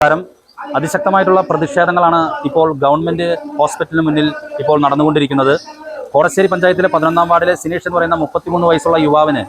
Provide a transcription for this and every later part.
നമസ്കാരം. അതിശക്തമായിട്ടുള്ള പ്രതിഷേധങ്ങളാണ് ഇപ്പോൾ ഗവൺമെന്റ് ഹോസ്പിറ്റലിന് മുന്നിൽ ഇപ്പോൾ നടന്നുകൊണ്ടിരിക്കുന്നത്. കോടശ്ശേരി പഞ്ചായത്തിലെ 11-ാം വാർഡിലെ സിനീഷ് എന്ന് പറയുന്ന 33 വയസ്സുള്ള യുവാവിന്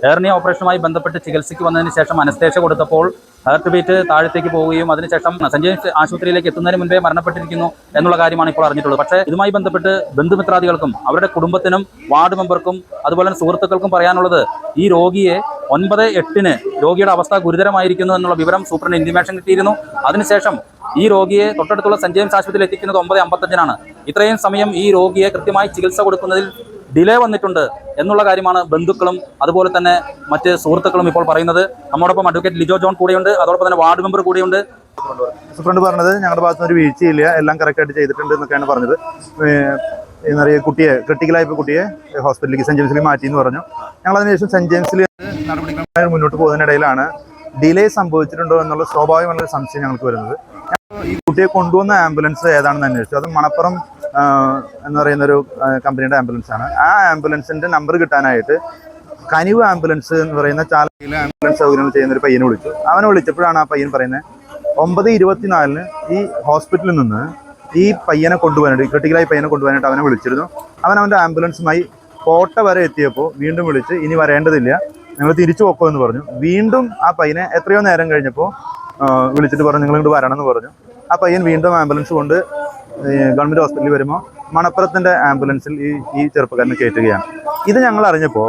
ഹെർണിയ ഓപ്പറേഷനുമായി ബന്ധപ്പെട്ട് ചികിത്സയ്ക്ക് വന്നതിന് ശേഷം അനസ്തേഷ്യ കൊടുത്തപ്പോൾ ഹാർട്ട് ബീറ്റ് താഴത്തേക്ക് പോവുകയും അതിനുശേഷം സെന്റ് ജെയിംസ് ആശുപത്രിയിലേക്ക് എത്തുന്നതിന് മുൻപേ മരണപ്പെട്ടിരിക്കുന്നു എന്നുള്ള കാര്യമാണ് ഇപ്പോൾ അറിഞ്ഞിട്ടുള്ളത്. പക്ഷേ ഇതുമായി ബന്ധപ്പെട്ട് ബന്ധുമിത്രാദികൾക്കും അവരുടെ കുടുംബത്തിനും വാർഡ് മെമ്പർക്കും അതുപോലെ തന്നെ സുഹൃത്തുക്കൾക്കും പറയാനുള്ളത്, ഈ രോഗിയെ 9/8 രോഗിയുടെ അവസ്ഥ ഗുരുതരമായിരിക്കുന്നു എന്നുള്ള വിവരം സൂപ്രണ്ട് ഇന്റിമേഷൻ കിട്ടിയിരുന്നു. അതിനുശേഷം ഈ രോഗിയെ തൊട്ടടുത്തുള്ള സെന്റ് ജെയിംസ് ആശുപത്രിയിൽ എത്തിക്കുന്നത് 9:55 ഇത്രയും സമയം ഈ രോഗിയെ കൃത്യമായി ചികിത്സ കൊടുക്കുന്നതിൽ ഡിലേ വന്നിട്ടുണ്ട് എന്നുള്ള കാര്യമാണ് ബന്ധുക്കളും അതുപോലെ തന്നെ മറ്റ് സുഹൃത്തുക്കളും ഇപ്പോൾ പറയുന്നത്. നമ്മോടൊപ്പം അഡ്വക്കേറ്റ് ലിജോ ജോൺ കൂടെയുണ്ട്, അതോടൊപ്പം തന്നെ വാർഡ് മെമ്പർ കൂടെയുണ്ട്. സൂപ്രണ്ട് പറഞ്ഞത് ഞങ്ങളുടെ ഭാഗത്തുനിന്ന് ഒരു വീഴ്ചയില്ല, എല്ലാം കറക്റ്റായിട്ട് ചെയ്തിട്ടുണ്ട് എന്നൊക്കെയാണ് പറഞ്ഞത്. എന്നറിയ കുട്ടിയെ ക്രിട്ടിക്കലായപ്പോൾ കുട്ടിയെ ഹോസ്പിറ്റലിലേക്ക് സെന്റ് ജെയിംസിലേക്ക് മാറ്റി എന്ന് പറഞ്ഞു. ഞങ്ങൾ അതിനുശേഷം സെന്റ് ജെയിംസിൽ നടപടികളുമായി മുന്നോട്ട് പോകുന്നതിനിടയിലാണ് ഡിലേ സംഭവിച്ചിട്ടുണ്ടോ എന്നുള്ള സ്വാഭാവികമായ സംശയം ഞങ്ങൾക്ക് വരുന്നത്. ഈ കുട്ടിയെ കൊണ്ടുവന്ന ആംബുലൻസ് ഏതാണെന്ന് അന്വേഷിച്ചു. അത് മണപ്പുറം എന്ന് പറയുന്നൊരു കമ്പനിയുടെ ആംബുലൻസ് ആണ്. ആ ആംബുലൻസിന്റെ നമ്പർ കിട്ടാനായിട്ട് കനിവ് ആംബുലൻസ് എന്ന് പറയുന്ന ചാലയിലെ ആംബുലൻസ് സൗകര്യങ്ങൾ ചെയ്യുന്ന ഒരു പയ്യനെ വിളിച്ചു. അവനെ വിളിച്ചപ്പോഴാണ് ആ പയ്യൻ പറയുന്നത് 9:24 ഈ ഹോസ്പിറ്റലിൽ നിന്ന് ഈ പയ്യനെ കൊണ്ടുപോകാനായിട്ട്, ക്രിട്ടിക്കലായി പയ്യനെ കൊണ്ടുപോകാനായിട്ട് അവനെ വിളിച്ചിരുന്നു. അവൻ്റെ ആംബുലൻസുമായി കോട്ട വരെ എത്തിയപ്പോൾ വീണ്ടും വിളിച്ച് ഇനി വരേണ്ടതില്ല, നിങ്ങൾ തിരിച്ചു പോക്കോ എന്ന് പറഞ്ഞു. വീണ്ടും ആ പയ്യനെ എത്രയോ നേരം കഴിഞ്ഞപ്പോൾ വിളിച്ചിട്ട് പറഞ്ഞു നിങ്ങൾ ഇങ്ങോട്ട് വരണം എന്ന് പറഞ്ഞു. ആ പയ്യൻ വീണ്ടും ആംബുലൻസ് കൊണ്ട് ഗവൺമെൻറ് ഹോസ്പിറ്റലിൽ വരുമ്പോൾ മണപ്പുറത്തിൻ്റെ ആംബുലൻസിൽ ഈ ചെറുപ്പക്കാരനെ കയറ്റുകയാണ്. ഇത് ഞങ്ങൾ അറിഞ്ഞപ്പോൾ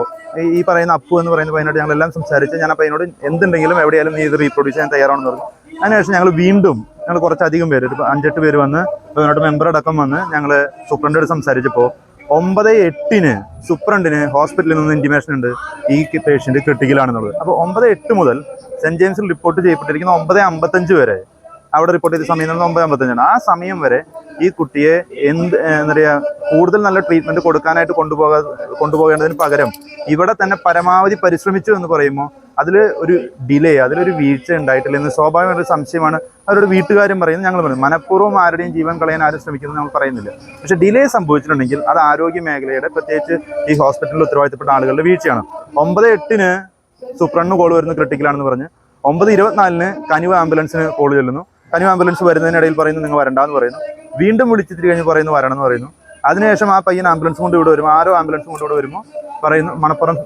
ഈ പറയുന്ന അപ്പു എന്ന് പറയുന്ന പയ്യനോട് ഞങ്ങളെല്ലാം സംസാരിച്ച് ഞാൻ ആ പയ്യനോട് എന്തുണ്ടെങ്കിലും എവിടെയാലും നീ ഇത് റീപ്രൊഡ്യൂസ് ചെയ്യാൻ തയ്യാറാണെന്ന് പറഞ്ഞു. അതിനുശേഷം ഞങ്ങൾ കുറച്ചധികം പേര്, ഒരു 5-8 പേര് വന്ന് അതിനോട് മെമ്പറടക്കം വന്ന് ഞങ്ങൾ സൂപ്രണ്ടോട് സംസാരിച്ചപ്പോൾ 9:08 സൂപ്രണ്ടിന് ഹോസ്പിറ്റലിൽ നിന്ന് ഇൻറ്റിമേഷൻ ഉണ്ട് ഈ പേഷ്യൻ്റ് ക്രിട്ടിക്കലാണെന്നുള്ളത്. അപ്പോൾ 9:08 മുതൽ സെന്റ് ജെയിംസിൽ റിപ്പോർട്ട് ചെയ്യപ്പെട്ടിരിക്കുന്ന 9:55 വരെ, അവിടെ റിപ്പോർട്ട് ചെയ്ത സമയം 9:55 ആ സമയം വരെ ഈ കുട്ടിയെ എന്താ പറയുക കൂടുതൽ നല്ല ട്രീറ്റ്മെൻറ്റ് കൊടുക്കാനായിട്ട് കൊണ്ടുപോകേണ്ടതിന് പകരം ഇവിടെ തന്നെ പരമാവധി പരിശ്രമിച്ചു എന്ന് പറയുമ്പോൾ അതിൽ ഒരു ഡിലേ, അതിലൊരു വീഴ്ച ഉണ്ടായിട്ടില്ല എന്ന് സ്വാഭാവികമായൊരു സംശയമാണ് അവരുടെ വീട്ടുകാരും പറയുന്നത്. ഞങ്ങൾ പറയുന്നത് മനഃപൂർവ്വം ആരുടെയും ജീവൻ കളയാൻ ആരും ശ്രമിക്കുന്നത് നമ്മൾ പറയുന്നില്ല. പക്ഷേ ഡിലേ സംഭവിച്ചിട്ടുണ്ടെങ്കിൽ അത് ആരോഗ്യ മേഖലയുടെ, പ്രത്യേകിച്ച് ഈ ഹോസ്പിറ്റലിൽ ഉത്തരവാദിത്തപ്പെട്ട ആളുകളുടെ വീഴ്ചയാണ്. 9:08 സൂപ്രണ്ടിന് കോൾ വരുന്നത് ക്രിട്ടിക്കലാണെന്ന് പറഞ്ഞ് 9:24 കനിവ് ആംബുലൻസിന് കോൾ ചെല്ലുന്നു. കനിവ് ആംബുലൻസ് വരുന്നതിനിടയിൽ പറയുന്നു നിങ്ങൾ വരണ്ടെന്ന് പറയുന്നു. വീണ്ടും വിളിച്ചിട്ട് കഴിഞ്ഞ് പറയുന്നു വരണം എന്ന് പറയുന്നു. അതിനുശേഷം ആ പയ്യൻ ആംബുലൻസ് കൊണ്ട് ഇവിടെ വരുമ്പോൾ, ആരോ ആംബുലൻസ് കൊണ്ട് ഇവിടെ വരുമ്പോൾ പറയുന്നു മണപ്പുറം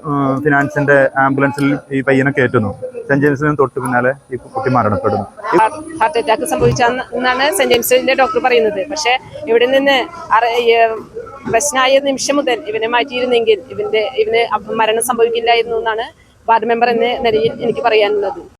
ഫിനാൻസിന്റെ ആംബുലൻസിൽ ഈ പയ്യനെ കയറ്റുന്നു. സെന്റ് ജെയിംസിന് തൊട്ട് പിന്നാലെ ഈ കുട്ടി മരണപ്പെടുന്നു. ഹാർട്ട് അറ്റാക്ക് സംഭവിച്ചെന്നാണ് സെന്റ് ജെയിംസിന്റെ ഡോക്ടർ പറയുന്നത്. പക്ഷെ ഇവിടെ നിന്ന് പ്രശ്നമായ നിമിഷം മുതൽ ഇവനെ മാറ്റിയിരുന്നെങ്കിൽ ഇവന് മരണം സംഭവിക്കില്ലായിരുന്നു എന്നാണ് വാർഡ് മെമ്പർ എന്ന നിലയിൽ എനിക്ക് പറയാനുള്ളത്.